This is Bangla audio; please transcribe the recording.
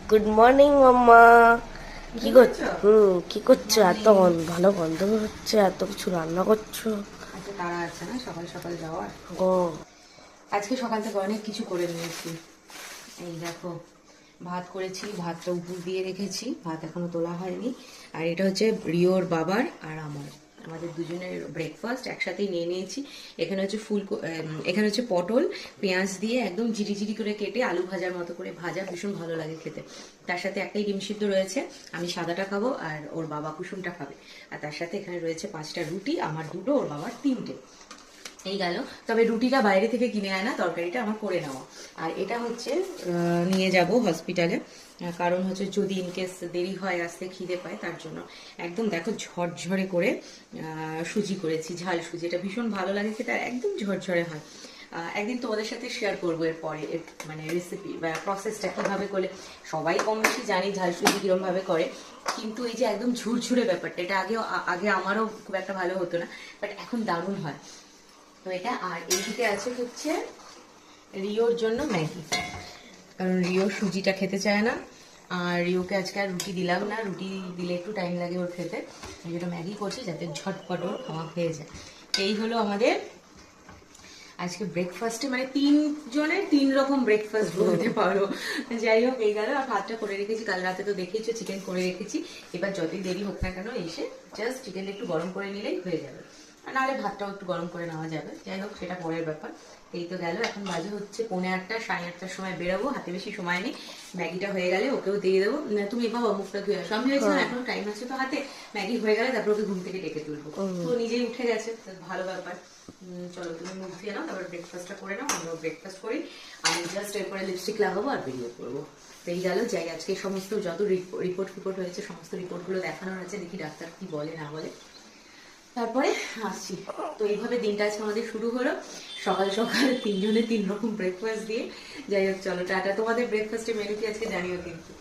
গুড মর্নিং মাম্মা। কি করছো? কি করছো? Good এত morning. ভালো গন্ধ হচ্ছে, এত কিছু রান্না করছো। আজকে তারা আছে না সকাল সকাল যাওয়ার। ও আজকে সকাল থেকে অনেক কিছু করে নিয়েছি। এই দেখো, ভাত করেছি, ভাতটা উপর দিয়ে রেখেছি, ভাত এখনো তোলা হয়নি। আর এটা হচ্ছে রিওর বাবার আর আমাদের দুজনের ব্রেকফাস্ট একসাথেই নিয়ে নিয়েছি। এখানে হচ্ছে এখানে হচ্ছে পটল পেঁয়াজ দিয়ে একদম জিরি জিরি করে কেটে আলু ভাজার মতো করে ভাজা, ভীষণ ভালো লাগে খেতে। তার সাথে একটাই ডিম সিদ্ধ রয়েছে, আমি সাদাটা খাবো আর ওর বাবা কুসুমটা খাবে। আর তার সাথে এখানে রয়েছে 5টা রুটি, আমার 2টো, ওর বাবার 3টে। এই গেল। তবে রুটিটা বাইরে থেকে কিনে আনা, তরকারিটা আমার করে নেওয়া। আর এটা হচ্ছে নিয়ে যাব হসপিটালে, কারণ হচ্ছে যদি ইনকেস দেরি হয় আসতে, খিদে পায়, তার জন্য। একদম দেখো ঝরঝরে করে সুজি করেছি, ঝাল সুজি, এটা ভীষণ ভালো লাগে খেতে, আর একদম ঝরঝরে হয়। একদিন তোমাদের সাথে শেয়ার করবো এর পরে, মানে রেসিপি বা প্রসেসটা কিভাবে করলে। সবাই কম বেশি জানি ঝাল সুজি কিরম ভাবে করে, কিন্তু এই যে একদম ঝুরঝুরে ব্যাপারটা, এটা আগে আমারও খুব একটা ভালো হতো না, বাট এখন দারুণ হয়। তো এটা, আর এইদিকে আছে হচ্ছে রিওর জন্য ম্যাগি, কারণ রিও সুজিটা খেতে চায় না। আর রিওকে আজকে আর রুটি দিলাম না, রুটি দিলে একটু টাইম লাগে ওর খেতে, এই জন্য ম্যাগি করছি যাতে ঝটপট ওর খাওয়া হয়ে যায়। এই হলো আমাদের আজকে ব্রেকফাস্টে, মানে 3 জনের 3 রকম ব্রেকফাস্ট বলতে পারো। যাই হোক, এই গেল। আর ভাতটা করে রেখেছি, কাল রাতে তো দেখেইছো চিকেন করে রেখেছি। এবার যতই দেরি হোক না কেন, এসে জাস্ট চিকেনটা একটু গরম করে নিলেই হয়ে যাবে। আর নাহলে ভাতটাও একটু গরম করে নেওয়া যাবে, যাই হোক সেটা পরের ব্যাপার। এই তো গেল, এখন বাজে হচ্ছে 8:45, 8:30টার সময় বেরোবো, হাতে বেশি সময় নেই। ম্যাগিটা হয়ে গেলে ওকেও দিয়ে দেবো। তুমি বাবা মুখটা ধুয়ে আসো, আমি ভেবেছিলাম এখনো টাইম আছে তো হাতে, ম্যাগি হয়ে গেলে তারপর ওকে ঘুম থেকে ডেকে তুলবো। তো নিজেই উঠে গেছে, তো ভালো ব্যাপার। চলো তুমি মুখ দিয়ে নাও, তারপর ব্রেকফাস্টটা করে নাও, আমরাও ব্রেকফাস্ট করি। আমি জাস্ট এরপরে লিপস্টিক লাগাবো আর বেরিয়ে পড়বো। তো এই গেল। যাই, আজকে সমস্ত যত রিপোর্ট হয়েছে, সমস্ত রিপোর্টগুলো দেখানোর আছে, দেখি ডাক্তার কি বলে না বলে, তারপরে আসছি। তো এইভাবে দিনটা আজকে আমাদের শুরু হলো, সকাল সকাল 3 জনে 3 রকম ব্রেকফাস্ট দিয়ে। যাই হোক, চলো টাটা। তোমাদের ব্রেকফাস্টের মেনু কি আজকে জানিও কিন্তু।